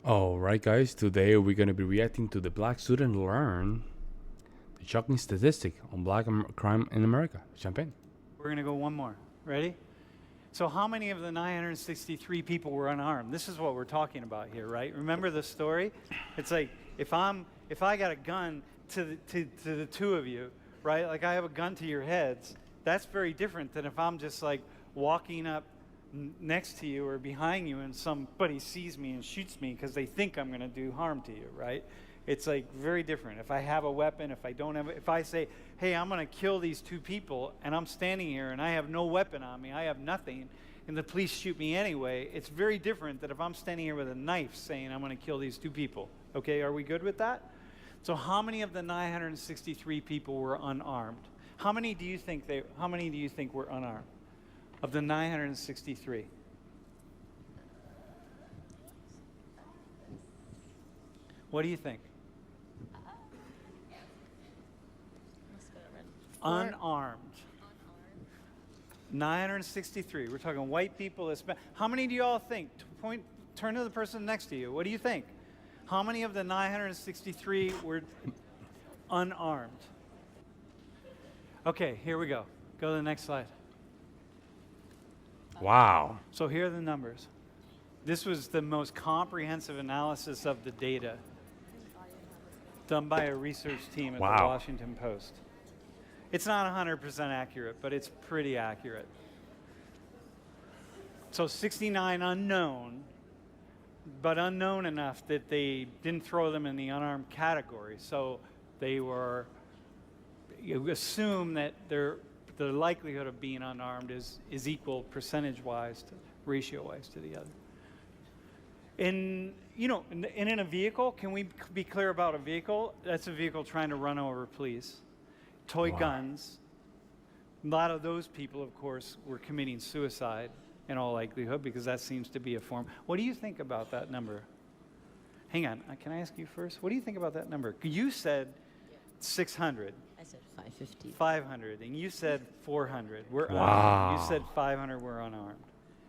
All right, guys. Today we're going to be reacting to the Black Student Learn, the shocking statistic on black crime in America. Champagne. We're going to go one more. Ready? So how many of the 963 people were unarmed? This is what we're talking about here, right? Remember the story? It's like if I got a gun to the two of you, right? Like I have a gun to your heads. That's very different than if I'm just like walking up next to you or behind you and somebody sees me and shoots me because they think I'm going to do harm to you, right? It's like very different. If I have a weapon, if I don't have, if I say, hey, I'm going to kill these two people and I'm standing here and I have no weapon on me, I have nothing, and the police shoot me anyway, it's very different than if I'm standing here with a knife saying I'm going to kill these two people. Okay, are we good with that? So how many of the 963 people were unarmed? How many do you think were unarmed of the 963? What do you think? Unarmed. 963. We're talking white people. How many do you all think? Turn to the person next to you. What do you think? How many of the 963 were unarmed? Okay, here we go. Go to the next slide. Wow. So here are the numbers. This was the most comprehensive analysis of the data done by a research team at the Washington Post. It's not 100% accurate, but it's pretty accurate. So 69 unknown, but unknown enough that they didn't throw them in the unarmed category. So they were, you assume that the likelihood of being unarmed is equal percentage-wise, ratio-wise to the other. In a vehicle, can we be clear about a vehicle? That's a vehicle trying to run over police. Toy guns. A lot of those people, of course, were committing suicide in all likelihood because that seems to be a form. What do you think about that number? Hang on, can I ask you first? What do you think about that number? You said 600. I said 550. 500, and you said 400. We're Wow. unarmed. You said 500 were unarmed.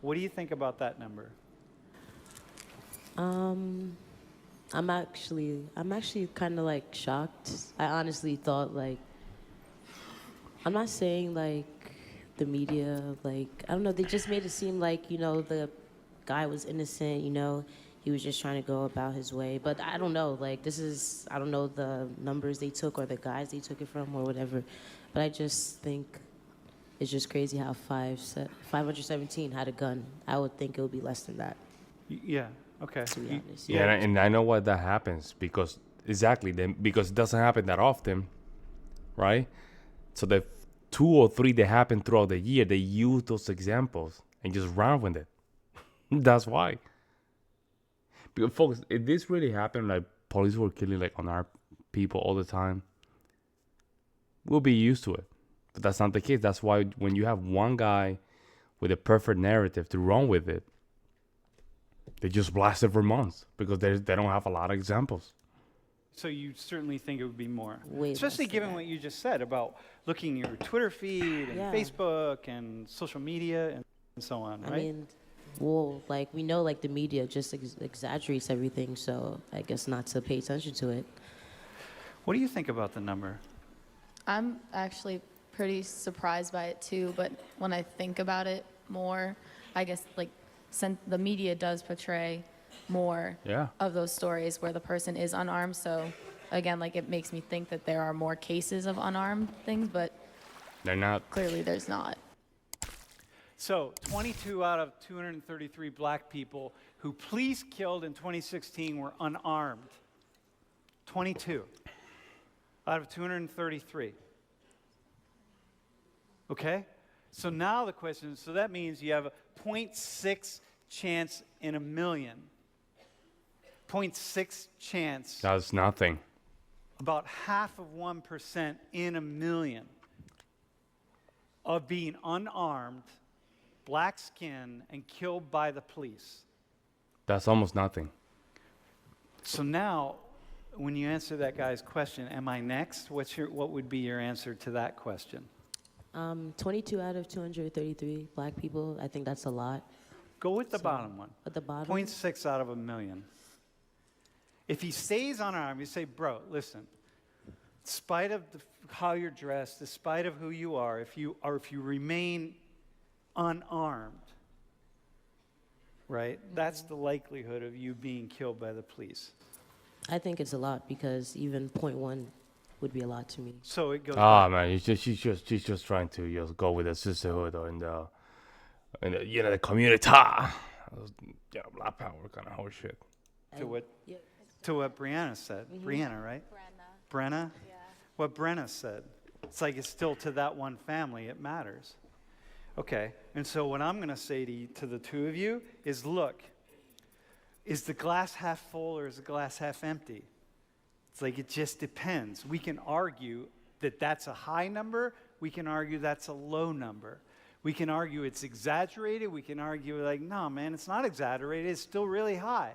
What do you think about that number? I'm actually kind of like shocked. I honestly thought like, I'm not saying like the media, like, I don't know, they just made it seem like, the guy was innocent, he was just trying to go about his way. But I don't know, like I don't know the numbers they took or the guys they took it from or whatever. But I just think it's just crazy how 517 had a gun. I would think it would be less than that. Yeah, okay. To be honest. Yeah, and I know why that happens because because it doesn't happen that often, right? So the 2 or 3 that happen throughout the year, they use those examples and just run with it. That's why. Because folks, if this really happened, like police were killing like unarmed people all the time, we'll be used to it. But that's not the case. That's why when you have one guy with a perfect narrative to run with it, they just blast it for months because they don't have a lot of examples. So you certainly think it would be more, Way especially less than given that. what you just said about looking at your Twitter feed and Yeah. Facebook and social media and so on, right? I mean, well, like we know, like the media just exaggerates everything. So I guess not to pay attention to it. What do you think about the number? I'm actually pretty surprised by it too, but when I think about it more, I guess like since the media does portray more Yeah. of those stories where the person is unarmed, so again, like it makes me think that there are more cases of unarmed things, but They're not. clearly there's not. So 22 out of 233 black people who police killed in 2016 were unarmed. 22 out of 233. Okay? So now the question is, so that means you have a 0.6 chance in a million. 0.6 chance, That's nothing. about half of 1% in a million of being unarmed, black skin, and killed by the police. That's almost nothing. So now, when you answer that guy's question, am I next? What would be your answer to that question? 22 out of 233 black people. I think that's a lot. Go with the So, bottom one. At the bottom. 0.6 out of a million. If he stays unarmed, you say, bro, listen, in spite of how you're dressed, in spite of who you are, if you remain unarmed, right, that's the likelihood of you being killed by the police. I think it's a lot because even 0.1 would be a lot to me. So it goes Ah, back. man, she's just trying to just go with the sisterhood or in the the community. Black power kind of horseshit. To what Brianna said. Brianna, right? Brenna? Yeah. What Brenna said. It's like it's still to that one family, it matters. Okay, and so what I'm going to say to the two of you is, look, is the glass half full or is the glass half empty? It's like it just depends. We can argue that that's a high number. We can argue that's a low number. We can argue it's exaggerated. We can argue like, no, man, it's not exaggerated. It's still really high.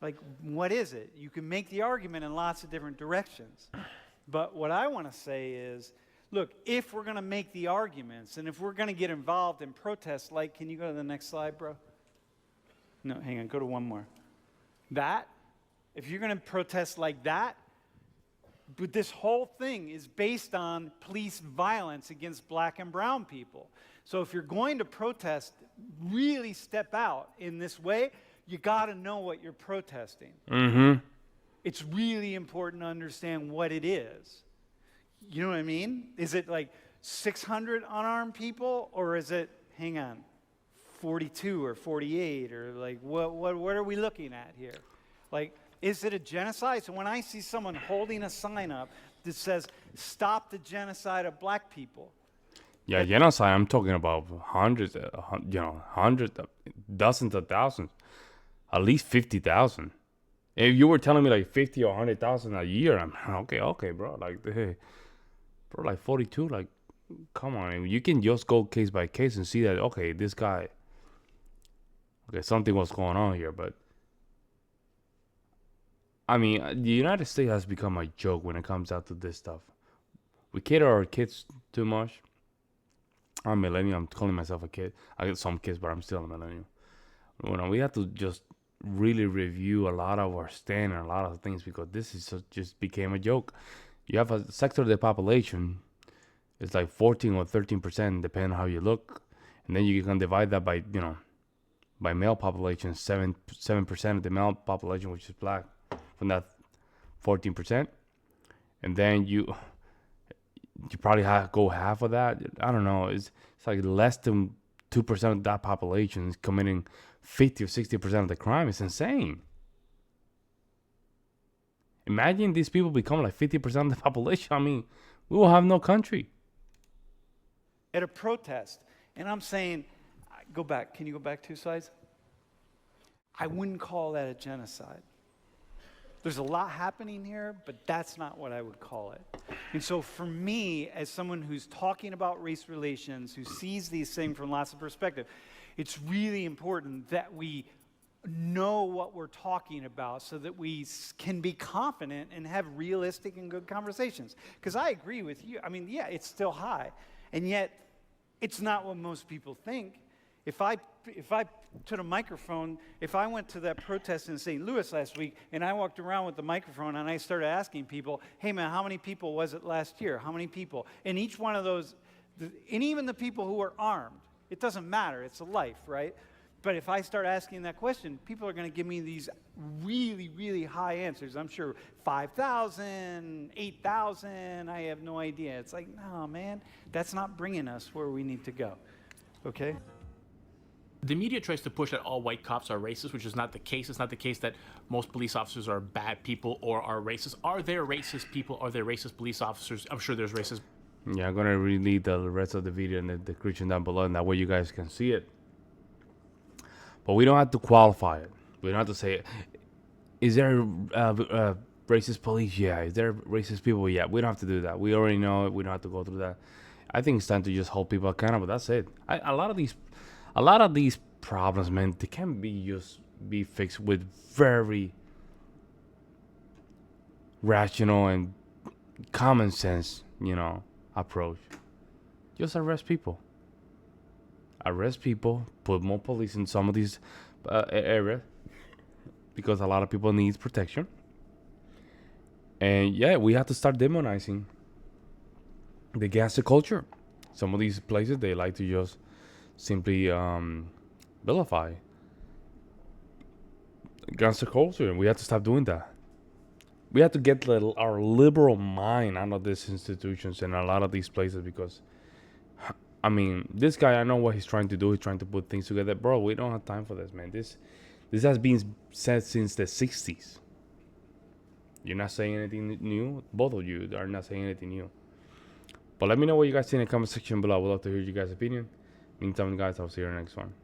Like, what is it? You can make the argument in lots of different directions. But what I want to say is, look, if we're going to make the arguments and if we're going to get involved in protests, like, can you go to the next slide, bro? No, hang on, go to one more. That, if you're going to protest like that, but this whole thing is based on police violence against black and brown people. So if you're going to protest, really step out in this way, you got to know what you're protesting. Mm-hmm. It's really important to understand what it is. You know what I mean? Is it like 600 unarmed people, or is it, hang on, 42 or 48, or like what are we looking at here? Like, is it a genocide? So when I see someone holding a sign up that says, "Stop the genocide of black people," Yeah, genocide. I'm talking about hundreds, dozens of thousands, at least 50,000. If you were telling me like 50 or 100,000 a year, I'm okay, bro. Like, hey, bro, like 42, like, come on. You can just go case by case and see that, okay, this guy, okay, something was going on here. But I mean, the United States has become a joke when it comes out to this stuff. We cater our kids too much. I'm a millennial. I'm calling myself a kid. I got some kids, but I'm still a millennial. We have to just really review a lot of our stand and a lot of things, because this is just became a joke. You have a sector of the population, it's like 14 or 13%, depending on how you look, and then you can divide that by by male population, 7% of the male population, which is black, from that 14%, and then you probably go half of that. I don't know. It's like less than 2% of that population is committing 50 or 60% of the crime. It's insane. Imagine these people become like 50% of the population. I mean, we will have no country. at a protest, and I'm saying, go back. Can you go back 2 slides? I wouldn't call that a genocide. There's a lot happening here, but that's not what I would call it. And so for me, as someone who's talking about race relations, who sees these things from lots of perspectives, it's really important that we know what we're talking about so that we can be confident and have realistic and good conversations. Because I agree with you. I mean, yeah, it's still high. And yet, it's not what most people think. If I took a microphone, if I went to that protest in St. Louis last week and I walked around with the microphone and I started asking people, hey man, how many people was it last year? How many people? And each one of those, and even the people who are armed, it doesn't matter, it's a life, right? But if I start asking that question, people are going to give me these really, really high answers. I'm sure 5,000, 8,000, I have no idea. It's like, no, man, that's not bringing us where we need to go, okay? The media tries to push that all white cops are racist, which is not the case. It's not the case that most police officers are bad people or are racist. Are there racist people? Are there racist police officers? I'm sure there's racist. Yeah, I'm going to read the rest of the video in the description down below, and that way you guys can see it. But we don't have to qualify it. We don't have to say, is there racist police? Yeah. Is there racist people? Yeah. We don't have to do that. We already know it. We don't have to go through that. I think it's time to just hold people accountable. That's it. A lot of these problems, man, they can be fixed with very rational and common sense, approach. Just arrest people. Put more police in some of these areas, because a lot of people need protection. And yeah, we have to start demonizing the gangster culture. Some of these places, they like to just simply vilify gangster culture, and we have to stop doing that. We have to get our liberal mind out of these institutions and a lot of these places, because I mean, this guy, I know what he's trying to do. He's trying to put things together. Bro, we don't have time for this, man. This has been said since the 60s. You're not saying anything new. Both of you are not saying anything new. But let me know what you guys think in the comment section below. I would love to hear you guys' opinion. Meantime, guys, I'll see you in the next one.